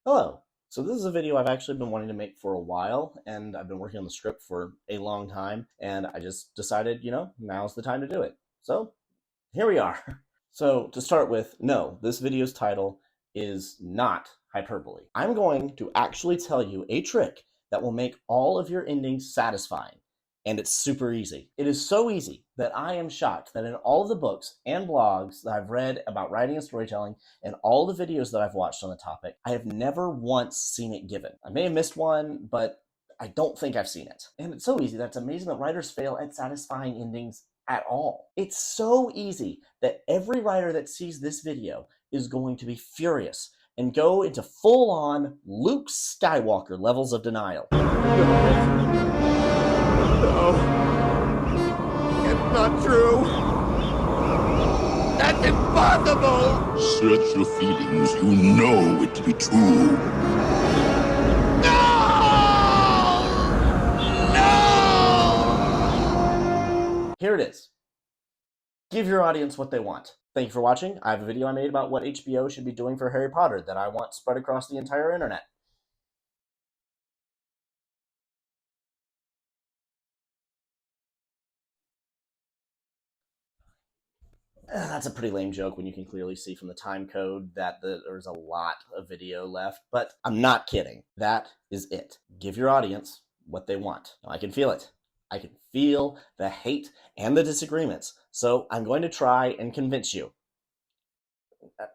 Hello. So this is a video I've actually been wanting to make for a while, and I've been working on the script for a long time, and I just decided, now's the time to do it. So here we are. So to start with, no, this video's title is not hyperbole. I'm going to actually tell you a trick that will make all of your endings satisfying. And it's super easy. It is so easy that I am shocked that in all of the books and blogs that I've read about writing and storytelling and all the videos that I've watched on the topic, I have never once seen it given. I may have missed one, but I don't think I've seen it. And it's so easy that it's amazing that writers fail at satisfying endings at all. It's so easy that every writer that sees this video is going to be furious and go into full-on Luke Skywalker levels of denial. No. It's not true. That's impossible! Search your feelings. You know it to be true. No! No! Here it is. Give your audience what they want. Thank you for watching. I have a video I made about what HBO should be doing for Harry Potter that I want spread across the entire internet. That's a pretty lame joke when you can clearly see from the time code that there's a lot of video left, but I'm not kidding. That is it. Give your audience what they want. Now, I can feel it. I can feel the hate and the disagreements, so I'm going to try and convince you.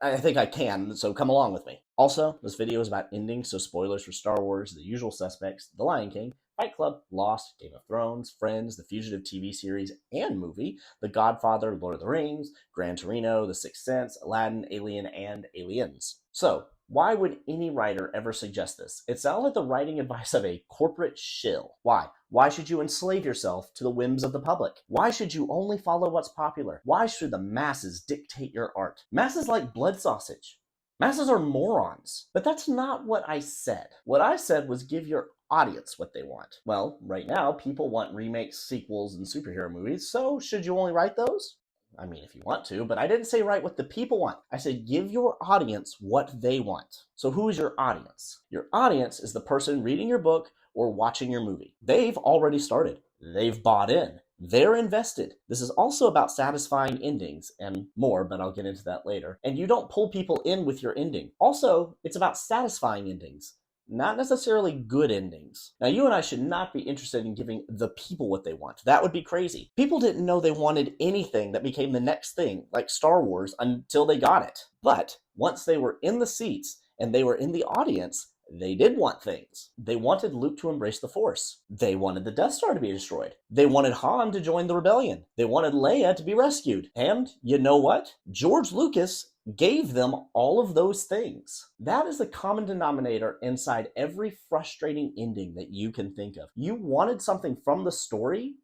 I think I can, so come along with me. Also, this video is about endings, so spoilers for Star Wars, The Usual Suspects, The Lion King, Fight Club, Lost, Game of Thrones, Friends, The Fugitive TV series and movie, The Godfather, Lord of the Rings, Gran Torino, The Sixth Sense, Aladdin, Alien, and Aliens. So, why would any writer ever suggest this? It sounds like the writing advice of a corporate shill. Why? Why should you enslave yourself to the whims of the public? Why should you only follow what's popular? Why should the masses dictate your art? Masses like blood sausage. Masses are morons. But that's not what I said. What I said was give your audience what they want. Well, right now, people want remakes, sequels, and superhero movies, so should you only write those? I mean, if you want to, but I didn't say write what the people want. I said give your audience what they want. So who is your audience? Your audience is the person reading your book or watching your movie. They've already started. They've bought in. They're invested. This is also about satisfying endings and more, but I'll get into that later. And you don't pull people in with your ending. Also, it's about satisfying endings, not necessarily good endings. Now, you and I should not be interested in giving the people what they want. That would be crazy. People didn't know they wanted anything that became the next thing, like Star Wars, until they got it. But once they were in the seats and they were in the audience, they did want things. They wanted Luke to embrace the Force. They wanted the Death Star to be destroyed. They wanted Han to join the rebellion. They wanted Leia to be rescued. And you know what? George Lucas gave them all of those things. That is the common denominator inside every frustrating ending that you can think of. You wanted something from the story,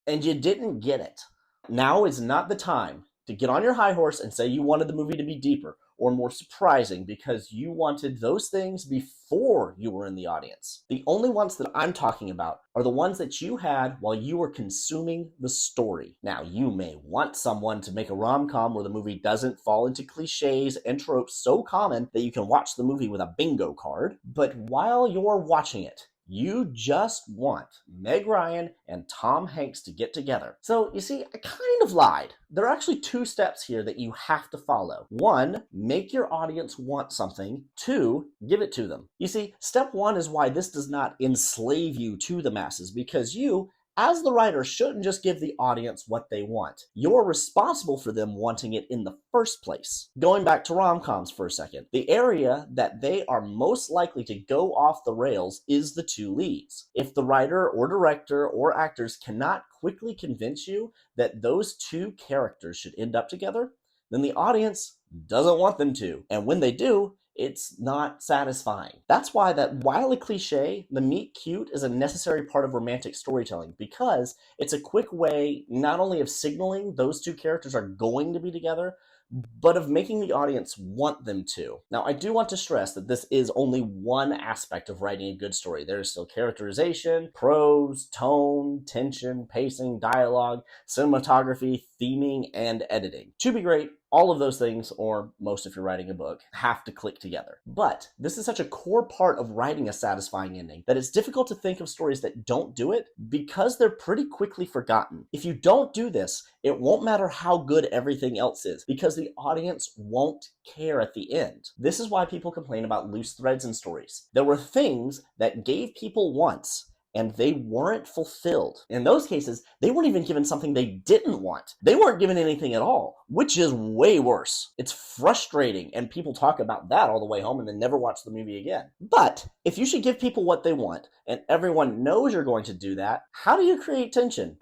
and you didn't get it. Now is not the time to get on your high horse and say you wanted the movie to be deeper or more surprising because you wanted those things before you were in the audience. The only ones that I'm talking about are the ones that you had while you were consuming the story. Now, you may want someone to make a rom-com where the movie doesn't fall into cliches and tropes so common that you can watch the movie with a bingo card, but while you're watching it, you just want Meg Ryan and Tom Hanks to get together. So, you see, I kind of lied. There are actually two steps here that you have to follow. One, make your audience want something. Two, give it to them. You see, step one is why this does not enslave you to the masses, because you, as the writer, shouldn't just give the audience what they want. You're responsible for them wanting it in the first place. Going back to rom-coms for a second, the area that they are most likely to go off the rails is the two leads. If the writer or director or actors cannot quickly convince you that those two characters should end up together, then the audience doesn't want them to. And when they do, it's not satisfying. That's why that while a cliche, the meet cute is a necessary part of romantic storytelling, because it's a quick way not only of signaling those two characters are going to be together, but of making the audience want them to. Now, I do want to stress that this is only one aspect of writing a good story. There is still characterization, prose, tone, tension, pacing, dialogue, cinematography, theming and editing. To be great, all of those things, or most if you're writing a book, have to click together. But this is such a core part of writing a satisfying ending that it's difficult to think of stories that don't do it because they're pretty quickly forgotten. If you don't do this, it won't matter how good everything else is because the audience won't care at the end. This is why people complain about loose threads in stories. There were things that gave people wants, and they weren't fulfilled. In those cases, they weren't even given something they didn't want. They weren't given anything at all, which is way worse. It's frustrating, and people talk about that all the way home and then never watch the movie again. But if you should give people what they want, and everyone knows you're going to do that, how do you create tension?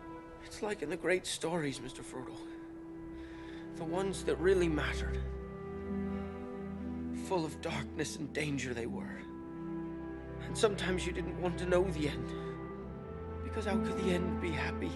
It's like in the great stories, Mr. Frodo. The ones that really mattered. Full of darkness and danger they were. And sometimes you didn't want to know the end. Because how could the end be happy?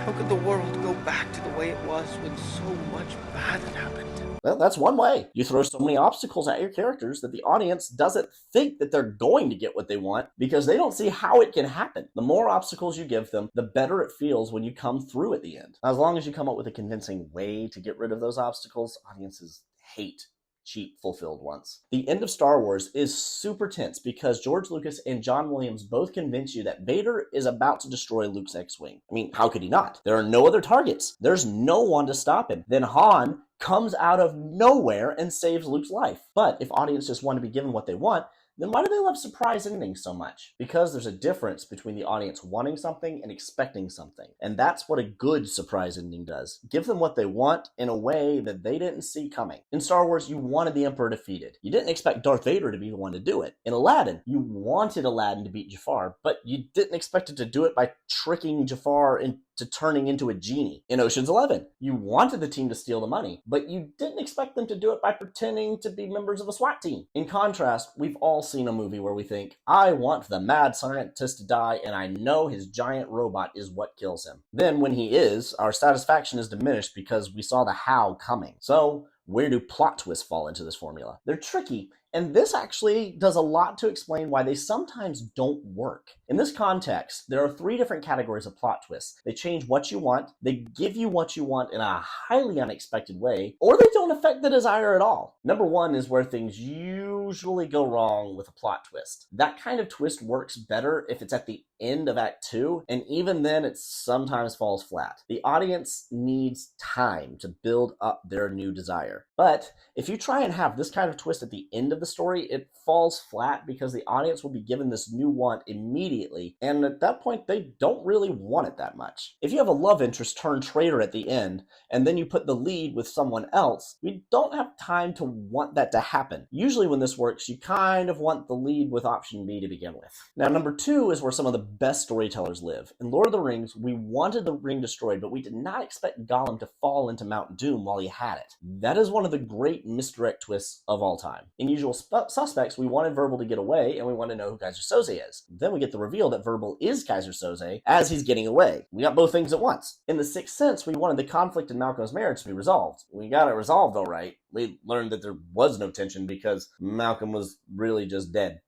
How could the world go back to the way it was when so much bad had happened? Well, that's one way. You throw so many obstacles at your characters that the audience doesn't think that they're going to get what they want because they don't see how it can happen. The more obstacles you give them, the better it feels when you come through at the end. As long as you come up with a convincing way to get rid of those obstacles, audiences hate cheap fulfilled ones. The end of Star Wars is super tense because George Lucas and John Williams both convince you that Vader is about to destroy Luke's X-Wing. I mean, how could he not? There are no other targets. There's no one to stop him. Then Han comes out of nowhere and saves Luke's life. But if audiences just want to be given what they want, then why do they love surprise endings so much? Because there's a difference between the audience wanting something and expecting something. And that's what a good surprise ending does. Give them what they want in a way that they didn't see coming. In Star Wars, you wanted the Emperor defeated. You didn't expect Darth Vader to be the one to do it. In Aladdin, you wanted Aladdin to beat Jafar, but you didn't expect it to do it by tricking Jafar into turning into a genie. In Ocean's 11, you wanted the team to steal the money, but you didn't expect them to do it by pretending to be members of a SWAT team. In contrast, we've all seen a movie where we think, I want the mad scientist to die, and I know his giant robot is what kills him. Then when he is, our satisfaction is diminished because we saw the how coming. So where do plot twists fall into this formula? They're tricky, and this actually does a lot to explain why they sometimes don't work. In this context, there are 3 different categories of plot twists. They change what you want, they give you what you want in a highly unexpected way, or they don't affect the desire at all. Number 1 is where things usually go wrong with a plot twist. That kind of twist works better if it's at the end of Act 2, and even then it sometimes falls flat. The audience needs time to build up their new desire. But if you try and have this kind of twist at the end of the story, it falls flat because the audience will be given this new want immediately, and at that point they don't really want it that much. If you have a love interest turn traitor at the end, and then you put the lead with someone else, we don't have time to want that to happen. Usually when this works, you kind of want the lead with option B to begin with. Now, number 2 is where some of the best storytellers live. In Lord of the Rings, we wanted the ring destroyed, but we did not expect Gollum to fall into Mount Doom while he had it. That is one of the great misdirect twists of all time. In Usual Suspects, we wanted Verbal to get away, and we want to know who Kaiser Soze is. Then we get the reveal that Verbal is Kaiser Soze as he's getting away. We got both things at once. In The Sixth Sense, we wanted the conflict in Malcolm's marriage to be resolved. We got it resolved all right. We learned that there was no tension because Malcolm was really just dead.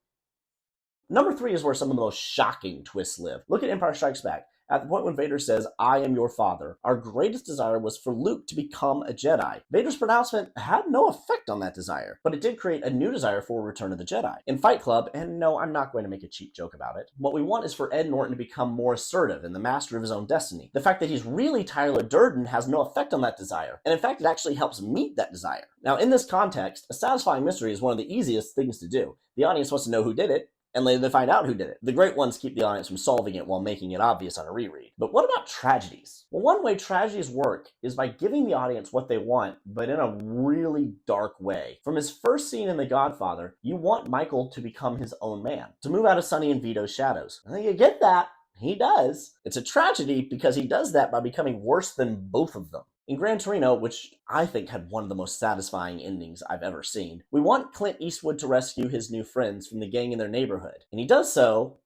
Number 3 is where some of the most shocking twists live. Look at Empire Strikes Back. At the point when Vader says, I am your father, our greatest desire was for Luke to become a Jedi. Vader's pronouncement had no effect on that desire, but it did create a new desire for Return of the Jedi. In Fight Club, and no, I'm not going to make a cheap joke about it, what we want is for Ed Norton to become more assertive and the master of his own destiny. The fact that he's really Tyler Durden has no effect on that desire, and in fact, it actually helps meet that desire. Now, in this context, a satisfying mystery is one of the easiest things to do. The audience wants to know who did it, and later they find out who did it. The great ones keep the audience from solving it while making it obvious on a reread. But what about tragedies? Well, one way tragedies work is by giving the audience what they want, but in a really dark way. From his first scene in The Godfather, you want Michael to become his own man, to move out of Sonny and Vito's shadows. I think you get that. He does. It's a tragedy because he does that by becoming worse than both of them. In Gran Torino, which I think had one of the most satisfying endings I've ever seen, we want Clint Eastwood to rescue his new friends from the gang in their neighborhood. And he does so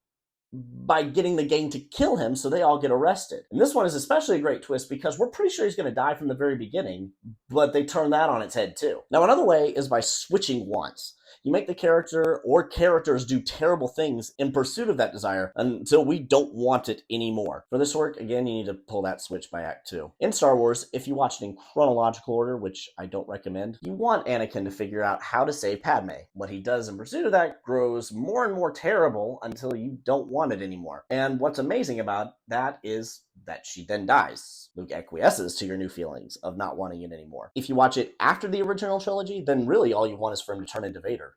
by getting the gang to kill him so they all get arrested. And this one is especially a great twist because we're pretty sure he's going to die from the very beginning, but they turn that on its head too. Now, another way is by switching wants. You make the character or characters do terrible things in pursuit of that desire until we don't want it anymore. For this work, again, you need to pull that switch by Act 2. In Star Wars, if you watch it in chronological order, which I don't recommend, you want Anakin to figure out how to save Padme. What he does in pursuit of that grows more and more terrible until you don't want it anymore. And what's amazing about that is that she then dies. Luke acquiesces to your new feelings of not wanting it anymore. If you watch it after the original trilogy, then really all you want is for him to turn into Vader.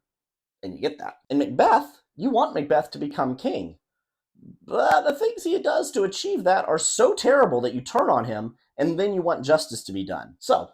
And you get that. In Macbeth, you want Macbeth to become king. But the things he does to achieve that are so terrible that you turn on him, and then you want justice to be done. So,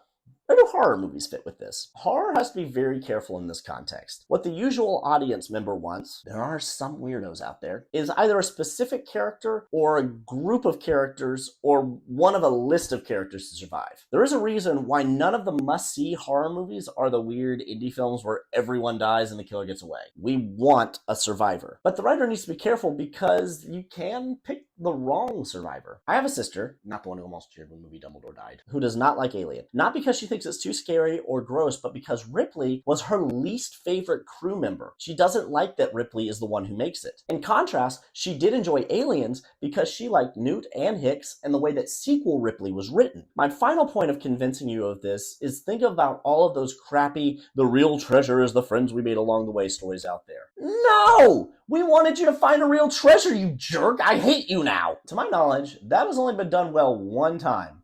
where do horror movies fit with this? Horror has to be very careful in this context. What the usual audience member wants, there are some weirdos out there, is either a specific character or a group of characters or one of a list of characters to survive. There is a reason why none of the must-see horror movies are the weird indie films where everyone dies and the killer gets away. We want a survivor. But the writer needs to be careful because you can pick the wrong survivor. I have a sister, not the one who almost cheered when the movie Dumbledore died, who does not like Alien. Not because she thinks it's too scary or gross, but because Ripley was her least favorite crew member. She doesn't like that Ripley is the one who makes it. In contrast, she did enjoy Aliens because she liked Newt and Hicks and the way that sequel Ripley was written. My final point of convincing you of this is think about all of those crappy, the real treasure is the friends we made along the way stories out there. No! We wanted you to find a real treasure, you jerk! I hate you now! To my knowledge, that has only been done well one time.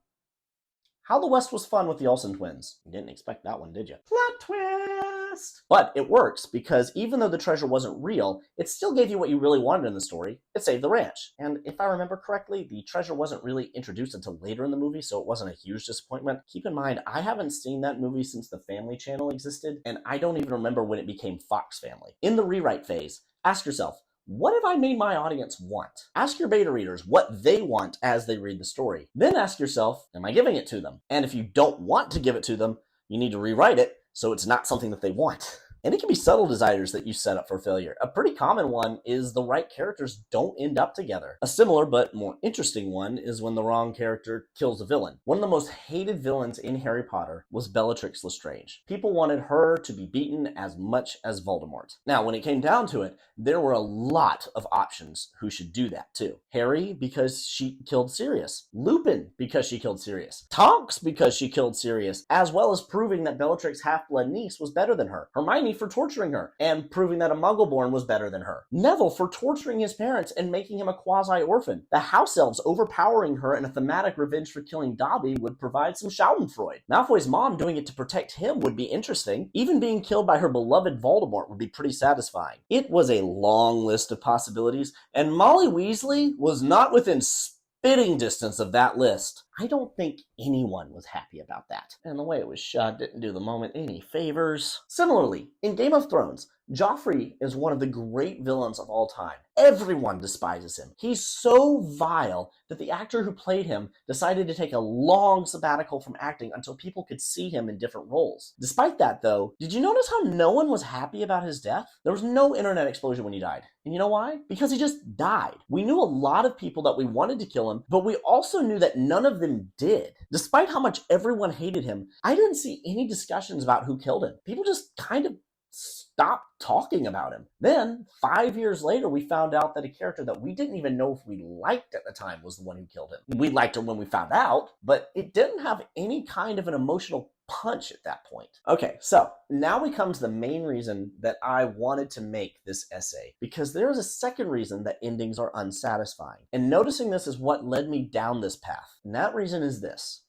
How the West Was Fun with the Olsen twins. You didn't expect that one, did you? Plot twist! But it works, because even though the treasure wasn't real, it still gave you what you really wanted in the story. It saved the ranch. And if I remember correctly, the treasure wasn't really introduced until later in the movie, so it wasn't a huge disappointment. Keep in mind, I haven't seen that movie since the Family Channel existed, and I don't even remember when it became Fox Family. In the rewrite phase, ask yourself, what have I made my audience want? Ask your beta readers what they want as they read the story. Then ask yourself, am I giving it to them? And if you don't want to give it to them, you need to rewrite it so it's not something that they want. And it can be subtle desires that you set up for failure. A pretty common one is the right characters don't end up together. A similar but more interesting one is when the wrong character kills a villain. One of the most hated villains in Harry Potter was Bellatrix Lestrange. People wanted her to be beaten as much as Voldemort. Now, when it came down to it, there were a lot of options who should do that too. Harry, because she killed Sirius. Lupin, because she killed Sirius. Tonks, because she killed Sirius, as well as proving that Bellatrix's half-blood niece was better than her. Hermione for torturing her, and proving that a Muggleborn was better than her. Neville for torturing his parents and making him a quasi-orphan. The House Elves overpowering her in a thematic revenge for killing Dobby would provide some schadenfreude. Malfoy's mom doing it to protect him would be interesting. Even being killed by her beloved Voldemort would be pretty satisfying. It was a long list of possibilities, and Molly Weasley was not within spitting distance of that list. I don't think anyone was happy about that. And the way it was shot didn't do the moment any favors. Similarly, in Game of Thrones, Joffrey is one of the great villains of all time. Everyone despises him. He's so vile that the actor who played him decided to take a long sabbatical from acting until people could see him in different roles. Despite that, though, did you notice how no one was happy about his death? There was no internet explosion when he died. And you know why? Because he just died. We knew a lot of people that we wanted to kill him, but we also knew that none of them did. Despite how much everyone hated him, I didn't see any discussions about who killed him. People just kind of stopped talking about him. Then, 5 years later, we found out that a character that we didn't even know if we liked at the time was the one who killed him. We liked him when we found out, but it didn't have any kind of an emotional punch at that point. Okay, so now we come to the main reason that I wanted to make this essay, because there is a second reason that endings are unsatisfying. And noticing this is what led me down this path. And that reason is this.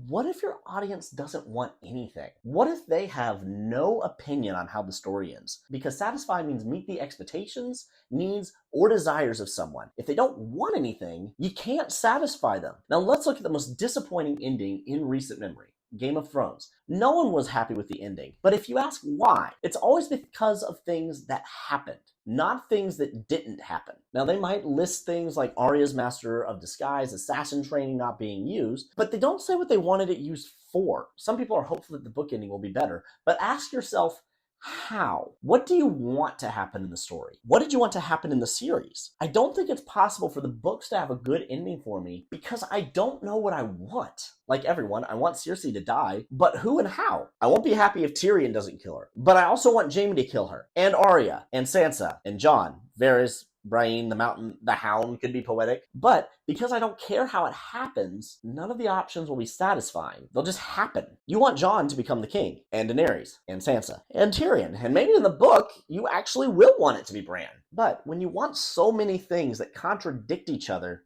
What if your audience doesn't want anything? What if they have no opinion on how the story ends? Because satisfy means meet the expectations, needs, or desires of someone. If they don't want anything, you can't satisfy them. Now let's look at the most disappointing ending in recent memory. Game of Thrones. No one was happy with the ending. But if you ask why, it's always because of things that happened, not things that didn't happen. Now, they might list things like Arya's Master of Disguise, assassin training not being used, but they don't say what they wanted it used for. Some people are hopeful that the book ending will be better, but ask yourself, How? What do you want to happen in the story? What did you want to happen in the series? I don't think it's possible for the books to have a good ending for me because I don't know what I want. Like everyone, I want Cersei to die, but who and how? I won't be happy if Tyrion doesn't kill her, but I also want Jaime to kill her, and Arya, and Sansa, and Jon, Varys, Brian, the Mountain, the Hound could be poetic, but because I don't care how it happens, none of the options will be satisfying. They'll just happen. You want Jon to become the king, and Daenerys, and Sansa, and Tyrion, and maybe in the book, you actually will want it to be Bran. But when you want so many things that contradict each other,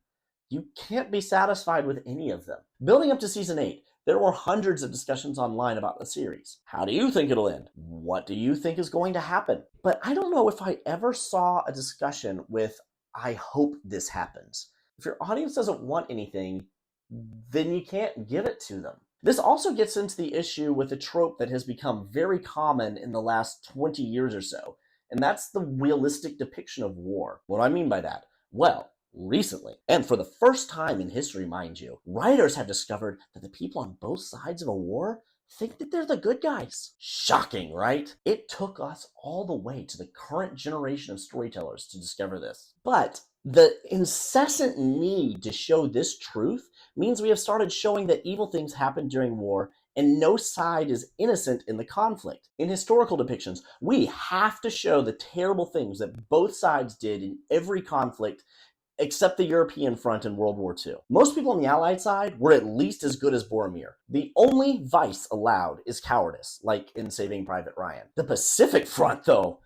you can't be satisfied with any of them. Building up to season 8, there were hundreds of discussions online about the series. How do you think it'll end? What do you think is going to happen? But I don't know if I ever saw a discussion with, I hope this happens. If your audience doesn't want anything, then you can't give it to them. This also gets into the issue with a trope that has become very common in the last 20 years or so, and that's the realistic depiction of war. What do I mean by that? Well, recently, and for the first time in history, mind you, writers have discovered that the people on both sides of a war think that they're the good guys. Shocking, right? It took us all the way to the current generation of storytellers to discover this. But the incessant need to show this truth means we have started showing that evil things happen during war and no side is innocent in the conflict. In historical depictions, we have to show the terrible things that both sides did in every conflict except the European front in World War II. Most people on the Allied side were at least as good as Boromir. The only vice allowed is cowardice, like in Saving Private Ryan. The Pacific Front, though,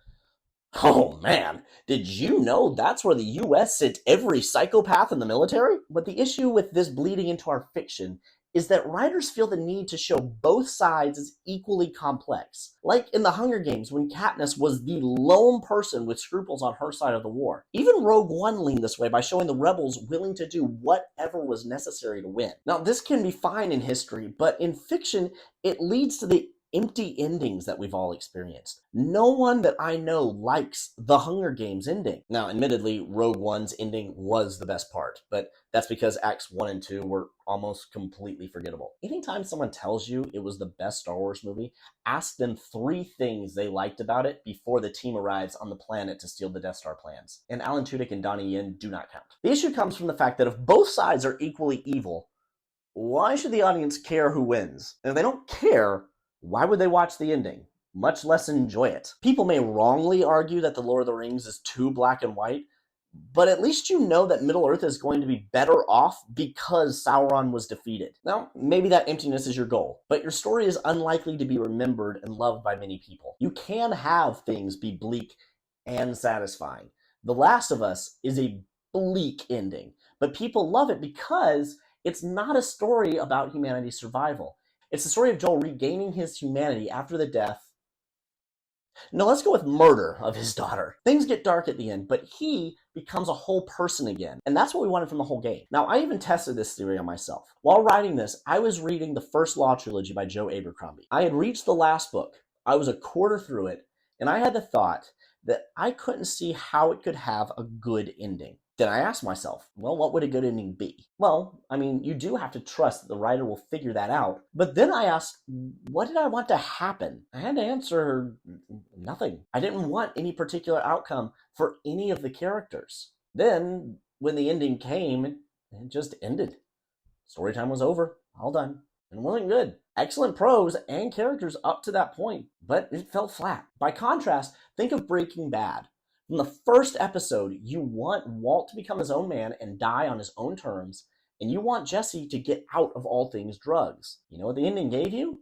oh man, did you know that's where the US sent every psychopath in the military? But the issue with this bleeding into our fiction is that writers feel the need to show both sides as equally complex. Like in the Hunger Games, when Katniss was the lone person with scruples on her side of the war. Even Rogue One leaned this way by showing the rebels willing to do whatever was necessary to win. Now, this can be fine in history, but in fiction, it leads to the empty endings that we've all experienced. No one that I know likes the Hunger Games ending. Now, admittedly, Rogue One's ending was the best part, but that's because Acts 1 and 2 were almost completely forgettable. Anytime someone tells you it was the best Star Wars movie, ask them 3 things they liked about it before the team arrives on the planet to steal the Death Star plans. And Alan Tudyk and Donnie Yen do not count. The issue comes from the fact that if both sides are equally evil, why should the audience care who wins? And if they don't care, why would they watch the ending, much less enjoy it? People may wrongly argue that The Lord of the Rings is too black and white, but at least you know that Middle-earth is going to be better off because Sauron was defeated. Now, maybe that emptiness is your goal, but your story is unlikely to be remembered and loved by many people. You can have things be bleak and satisfying. The Last of Us is a bleak ending, but people love it because it's not a story about humanity's survival. It's the story of Joel regaining his humanity after the death. No, let's go with murder of his daughter. Things get dark at the end, but he becomes a whole person again. And that's what we wanted from the whole game. Now, I even tested this theory on myself. While writing this, I was reading the First Law trilogy by Joe Abercrombie. I had reached the last book. I was a quarter through it, and I had the thought that I couldn't see how it could have a good ending. Then I asked myself, well, what would a good ending be? Well, I mean, you do have to trust that the writer will figure that out. But then I asked, what did I want to happen? I had to answer nothing. I didn't want any particular outcome for any of the characters. Then, when the ending came, it just ended. Storytime was over, all done. And it wasn't good. Excellent prose and characters up to that point, but it felt flat. By contrast, think of Breaking Bad. From the first episode, you want Walt to become his own man and die on his own terms, and you want Jesse to get out of all things drugs. You know what the ending gave you?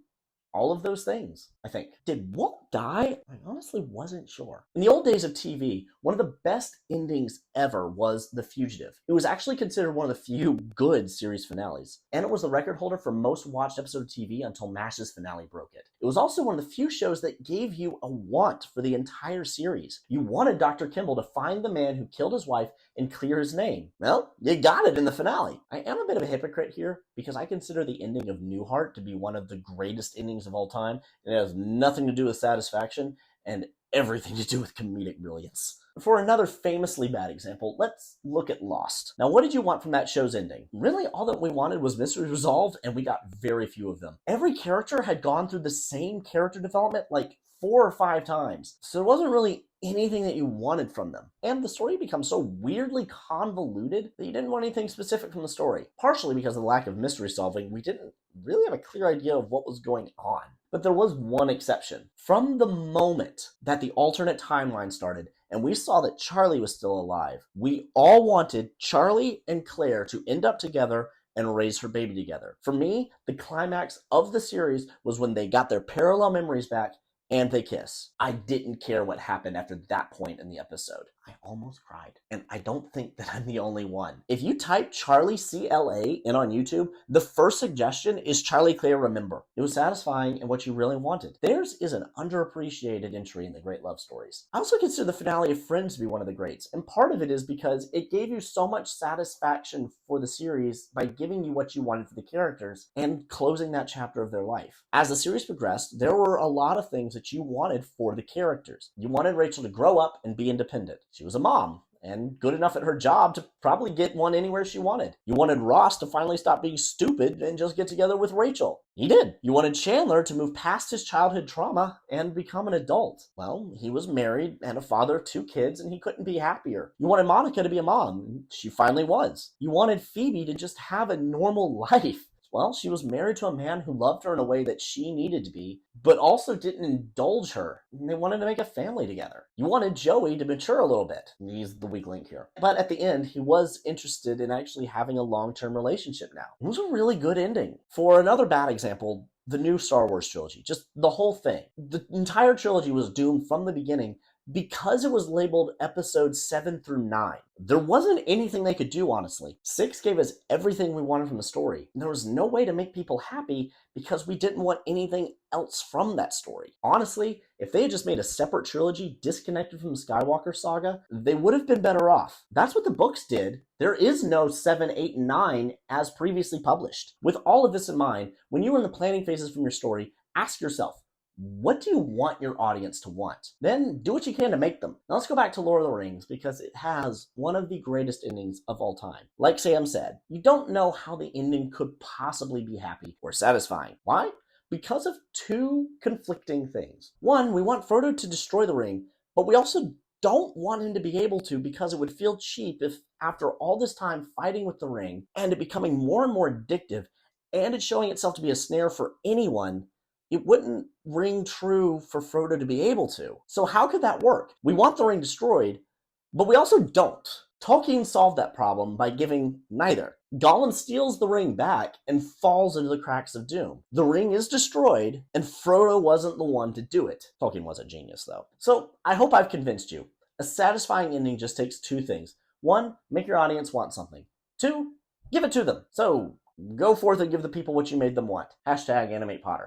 All of those things, I think. Did Walt die? I honestly wasn't sure. In the old days of TV, one of the best endings ever was The Fugitive. It was actually considered one of the few good series finales, and it was the record holder for most watched episode of TV until MASH's finale broke it. It was also one of the few shows that gave you a want for the entire series. You wanted Dr. Kimball to find the man who killed his wife and clear his name. Well, you got it in the finale. I am a bit of a hypocrite here because I consider the ending of Newhart to be one of the greatest endings of all time, and it has nothing to do with satisfaction and everything to do with comedic brilliance. For another famously bad example, let's look at Lost. Now, what did you want from that show's ending? Really, all that we wanted was mysteries resolved, and we got very few of them. Every character had gone through the same character development like 4 or 5 times. So it wasn't really anything that you wanted from them. And the story becomes so weirdly convoluted that you didn't want anything specific from the story. Partially because of the lack of mystery solving, we didn't really have a clear idea of what was going on. But there was one exception. From the moment that the alternate timeline started and we saw that Charlie was still alive, we all wanted Charlie and Claire to end up together and raise her baby together. For me, the climax of the series was when they got their parallel memories back and they kiss. I didn't care what happened after that point in the episode. I almost cried. And I don't think that I'm the only one. If you type Charlie CLA in on YouTube, the first suggestion is Charlie Claire Remember. It was satisfying and what you really wanted. Theirs is an underappreciated entry in the great love stories. I also consider the finale of Friends to be one of the greats. And part of it is because it gave you so much satisfaction for the series by giving you what you wanted for the characters and closing that chapter of their life. As the series progressed, there were a lot of things that you wanted for the characters. You wanted Rachel to grow up and be independent. She was a mom and good enough at her job to probably get one anywhere she wanted. You wanted Ross to finally stop being stupid and just get together with Rachel. He did. You wanted Chandler to move past his childhood trauma and become an adult. Well, he was married and a father of 2 kids and he couldn't be happier. You wanted Monica to be a mom, and she finally was. You wanted Phoebe to just have a normal life. Well, she was married to a man who loved her in a way that she needed to be, but also didn't indulge her. And they wanted to make a family together. You wanted Joey to mature a little bit. He's the weak link here. But at the end, he was interested in actually having a long-term relationship now. It was a really good ending. For another bad example, the new Star Wars trilogy, just the whole thing. The entire trilogy was doomed from the beginning because it was labeled episodes 7 through 9. There wasn't anything they could do, honestly. 6 gave us everything we wanted from the story. There was no way to make people happy because we didn't want anything else from that story. Honestly, if they had just made a separate trilogy disconnected from the Skywalker saga, they would have been better off. That's what the books did. There is no 7, 8, and 9 as previously published. With all of this in mind, when you were in the planning phases from your story, ask yourself, what do you want your audience to want? Then do what you can to make them. Now let's go back to Lord of the Rings because it has one of the greatest endings of all time. Like Sam said, you don't know how the ending could possibly be happy or satisfying. Why? Because of 2 conflicting things. One, we want Frodo to destroy the ring, but we also don't want him to be able to because it would feel cheap if after all this time fighting with the ring and it becoming more and more addictive and it showing itself to be a snare for anyone, it wouldn't ring true for Frodo to be able to. So how could that work? We want the ring destroyed, but we also don't. Tolkien solved that problem by giving neither. Gollum steals the ring back and falls into the cracks of doom. The ring is destroyed, and Frodo wasn't the one to do it. Tolkien was a genius, though. So I hope I've convinced you. A satisfying ending just takes 2 things. 1, make your audience want something. 2, give it to them. So go forth and give the people what you made them want. #AnimatePotter.